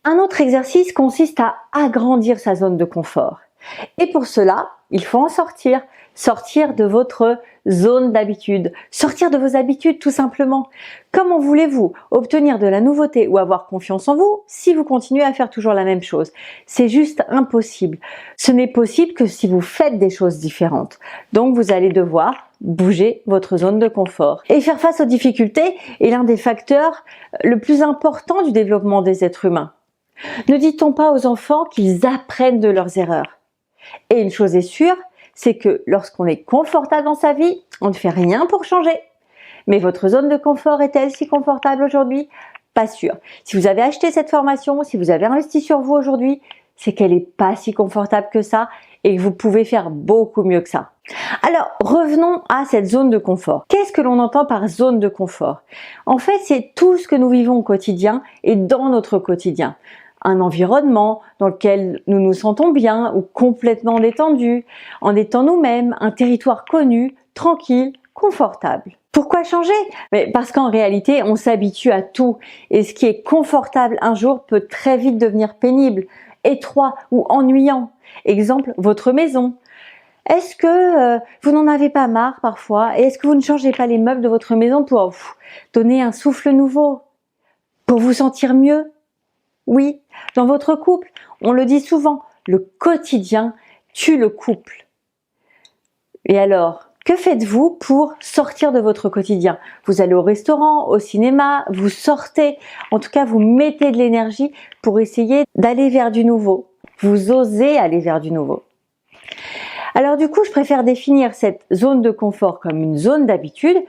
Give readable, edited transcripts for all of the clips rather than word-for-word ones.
Un autre exercice consiste à agrandir sa zone de confort. Et pour cela, il faut en sortir. Sortir de votre zone d'habitude. Sortir de vos habitudes tout simplement. Comment voulez-vous obtenir de la nouveauté ou avoir confiance en vous si vous continuez à faire toujours la même chose? C'est juste impossible. Ce n'est possible que si vous faites des choses différentes. Donc vous allez devoir bouger votre zone de confort. Et faire face aux difficultés est l'un des facteurs le plus important du développement des êtres humains. Ne dit-on pas aux enfants qu'ils apprennent de leurs erreurs? Et une chose est sûre, c'est que lorsqu'on est confortable dans sa vie, on ne fait rien pour changer. Mais votre zone de confort est-elle si confortable aujourd'hui? Pas sûr. Si vous avez acheté cette formation, si vous avez investi sur vous aujourd'hui, c'est qu'elle n'est pas si confortable que ça et que vous pouvez faire beaucoup mieux que ça. Alors, revenons à cette zone de confort. Qu'est-ce que l'on entend par zone de confort? En fait, c'est tout ce que nous vivons au quotidien et dans notre quotidien. Un environnement dans lequel nous nous sentons bien ou complètement détendus, en étant nous-mêmes, un territoire connu, tranquille, confortable. Pourquoi changer? Parce qu'en réalité, on s'habitue à tout et ce qui est confortable un jour peut très vite devenir pénible, étroit ou ennuyant. Exemple, votre maison. Est-ce que vous n'en avez pas marre parfois? Et est-ce que vous ne changez pas les meubles de votre maison pour donner un souffle nouveau? Pour vous sentir mieux? Oui, dans votre couple, on le dit souvent, le quotidien tue le couple. Et alors, que faites-vous pour sortir de votre quotidien? Vous allez au restaurant, au cinéma, vous sortez, en tout cas vous mettez de l'énergie pour essayer d'aller vers du nouveau. Vous osez aller vers du nouveau. Alors du coup, je préfère définir cette zone de confort comme une zone d'habitude,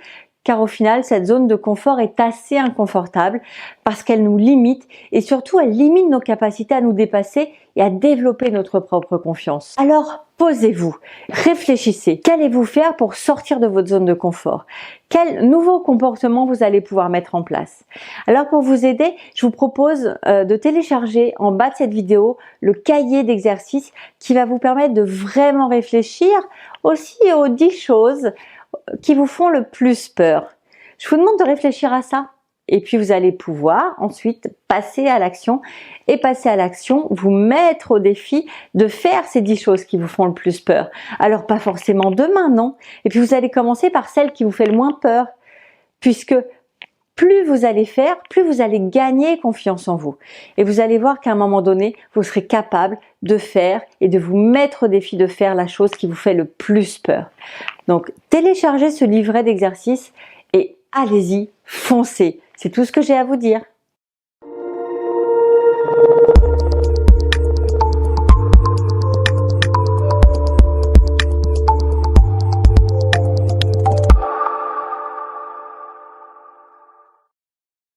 car au final, cette zone de confort est assez inconfortable parce qu'elle nous limite et surtout, elle limite nos capacités à nous dépasser et à développer notre propre confiance. Alors, posez-vous, réfléchissez. Qu'allez-vous faire pour sortir de votre zone de confort? Quels nouveaux comportements vous allez pouvoir mettre en place? Alors, pour vous aider, je vous propose de télécharger en bas de cette vidéo le cahier d'exercices qui va vous permettre de vraiment réfléchir aussi aux 10 choses qui vous font le plus peur. Je vous demande de réfléchir à ça et puis vous allez pouvoir ensuite passer à l'action et passer à l'action, vous mettre au défi de faire ces 10 choses qui vous font le plus peur. Alors pas forcément demain, non. Et puis vous allez commencer par celle qui vous fait le moins peur puisque plus vous allez faire, plus vous allez gagner confiance en vous. Et vous allez voir qu'à un moment donné, vous serez capable de faire et de vous mettre au défi de faire la chose qui vous fait le plus peur. Donc, téléchargez ce livret d'exercices et allez-y, foncez. C'est tout ce que j'ai à vous dire.